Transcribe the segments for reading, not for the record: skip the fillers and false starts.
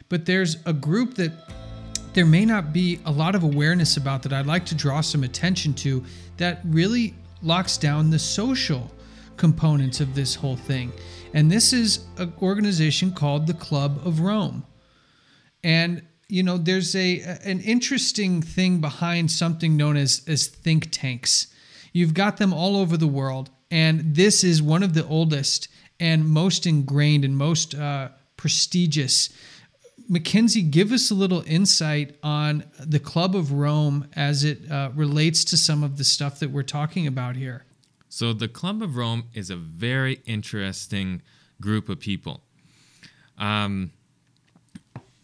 but there's a group that there may not be a lot of awareness about that I'd like to draw some attention to that really locks down the social components of this whole thing. And this is an organization called the Club of Rome. And, you know, there's an interesting thing behind something known as think tanks. You've got them all over the world. And this is one of the oldest and most ingrained and most prestigious. Mackenzie, give us a little insight on the Club of Rome as it relates to some of the stuff that we're talking about here. So the Club of Rome is a very interesting group of people.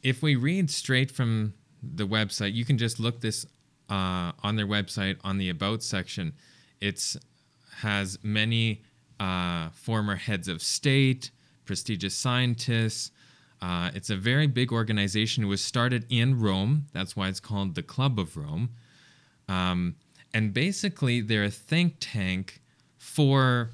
If we read straight from the website, you can just look this on their website on the About section. It has many former heads of state, prestigious scientists. It's a very big organization. It was started in Rome. That's why it's called the Club of Rome. And basically, they're a think tank for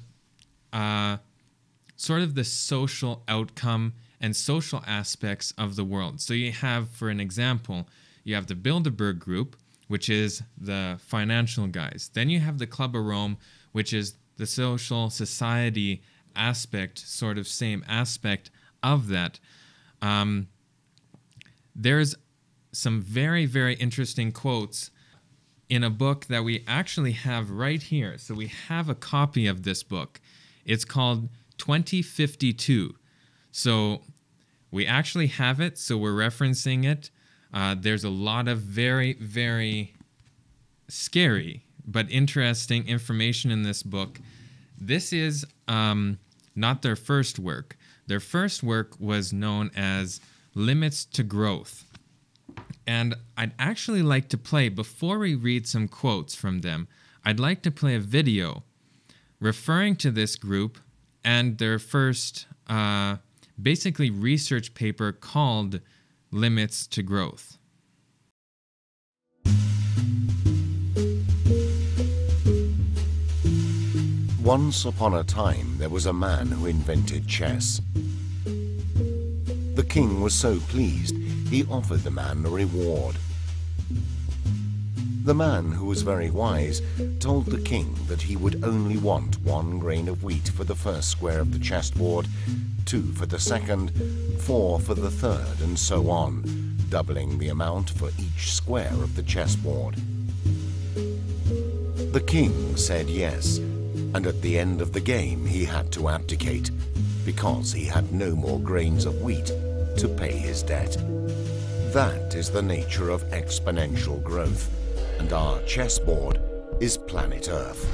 sort of the social outcome and social aspects of the world. So you have, for an example, you have the Bilderberg Group, which is the financial guys. Then you have the Club of Rome, which is the social society aspect, sort of same aspect of that. There's some very, very interesting quotes in a book that we actually have right here. So we have a copy of this book. It's called 2052. So we actually have it, so we're referencing it. There's a lot of very, very scary but interesting information in this book. This is not their first work. Their first work was known as Limits to Growth. And I'd actually like to play, before we read some quotes from them, I'd like to play a video referring to this group and their first basically research paper called Limits to Growth. Once upon a time, there was a man who invented chess. The king was so pleased, he offered the man a reward. The man, who was very wise, told the king that he would only want 1 grain of wheat for the first square of the chessboard, 2 for the second, 4 for the third, and so on, doubling the amount for each square of the chessboard. The king said yes, and at the end of the game he had to abdicate, because he had no more grains of wheat to pay his debt. That is the nature of exponential growth, and our chessboard is planet Earth.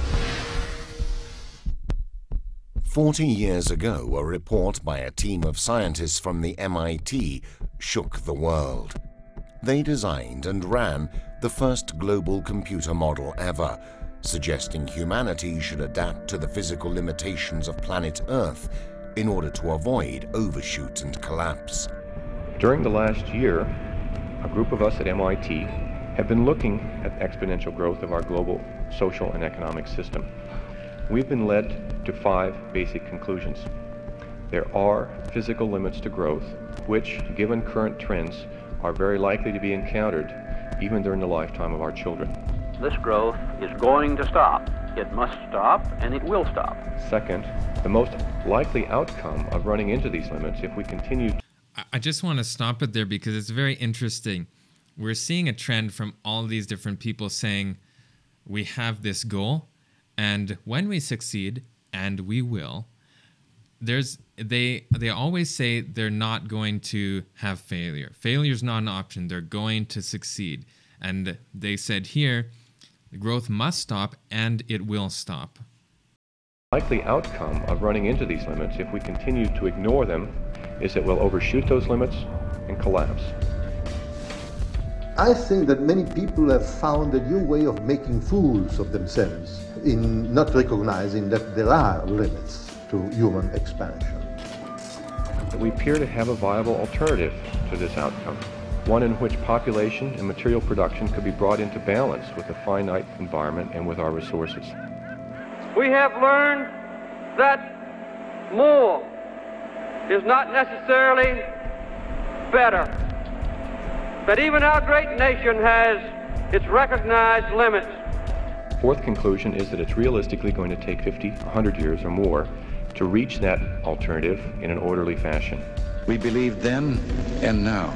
40 years ago, a report by a team of scientists from the MIT shook the world. They designed and ran the first global computer model ever, suggesting humanity should adapt to the physical limitations of planet Earth in order to avoid overshoot and collapse. During the last year, a group of us at MIT have been looking at exponential growth of our global social and economic system. We've been led to 5 basic conclusions. There are physical limits to growth, which, given current trends, are very likely to be encountered even during the lifetime of our children. This growth is going to stop. It must stop, and it will stop. Second, the most likely outcome of running into these limits, if we continue... I just want to stop it there because it's very interesting. We're seeing a trend from all these different people saying we have this goal, and when we succeed, and we will, they always say they're not going to have failure. Failure is not an option. They're going to succeed. And they said here, the growth must stop, and it will stop. Likely outcome of running into these limits, if we continue to ignore them, is that we'll overshoot those limits and collapse. I think that many people have found a new way of making fools of themselves in not recognizing that there are limits to human expansion. We appear to have a viable alternative to this outcome, one in which population and material production could be brought into balance with the finite environment and with our resources. We have learned that more is not necessarily better, that even our great nation has its recognized limits. Fourth conclusion is that it's realistically going to take 50, 100 years or more to reach that alternative in an orderly fashion. We believed then and now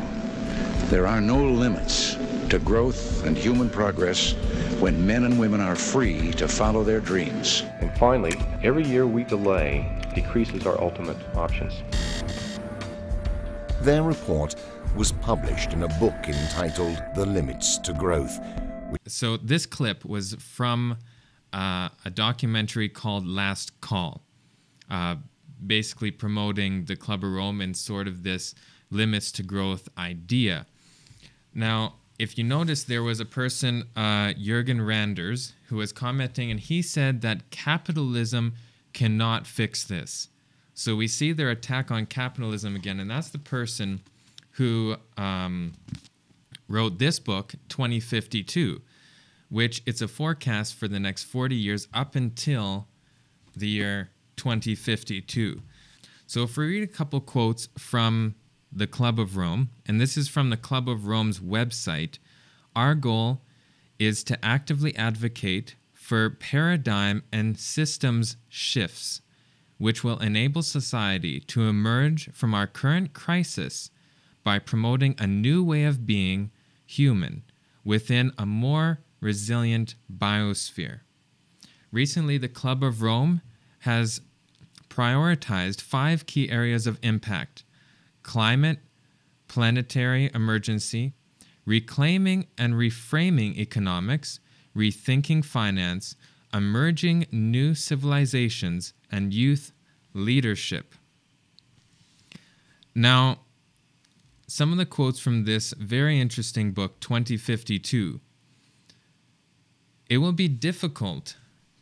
there are no limits to growth and human progress when men and women are free to follow their dreams. And finally, every year we delay decreases our ultimate options. Their report was published in a book entitled The Limits to Growth. So this clip was from a documentary called Last Call, basically promoting the Club of Rome and sort of this limits to growth idea. Now, if you notice, there was a person, Jürgen Randers, who was commenting, and he said that capitalism cannot fix this. So we see their attack on capitalism again, and that's the person who wrote this book, 2052, which it's a forecast for the next 40 years up until the year 2052. So if we read a couple quotes from the Club of Rome, and this is from the Club of Rome's website, our goal is to actively advocate for paradigm and systems shifts, which will enable society to emerge from our current crisis by promoting a new way of being human within a more resilient biosphere. Recently, the Club of Rome has prioritized 5 key areas of impact: climate, planetary emergency, reclaiming and reframing economics, rethinking finance, emerging new civilizations, and youth leadership. Now, some of the quotes from this very interesting book, 2052. It will be difficult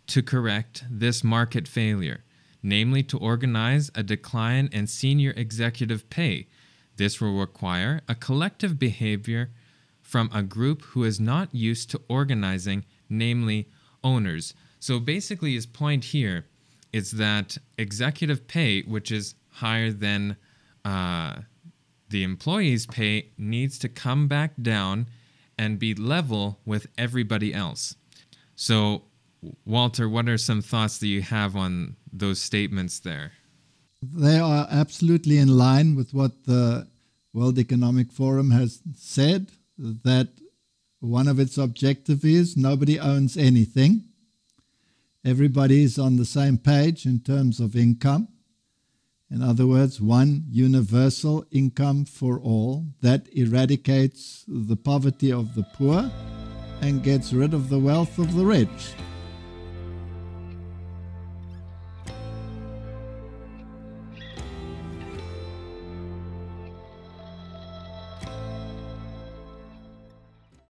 to correct this market failure, namely to organize a decline in senior executive pay. This will require a collective behavior from a group who is not used to organizing, namely owners. So basically his point here is that executive pay, which is higher than the employees' pay, needs to come back down and be level with everybody else. So, Walter, what are some thoughts that you have on those statements there? They are absolutely in line with what the World Economic Forum has said, that one of its objectives is nobody owns anything. Everybody is on the same page in terms of income. In other words, one universal income for all that eradicates the poverty of the poor and gets rid of the wealth of the rich.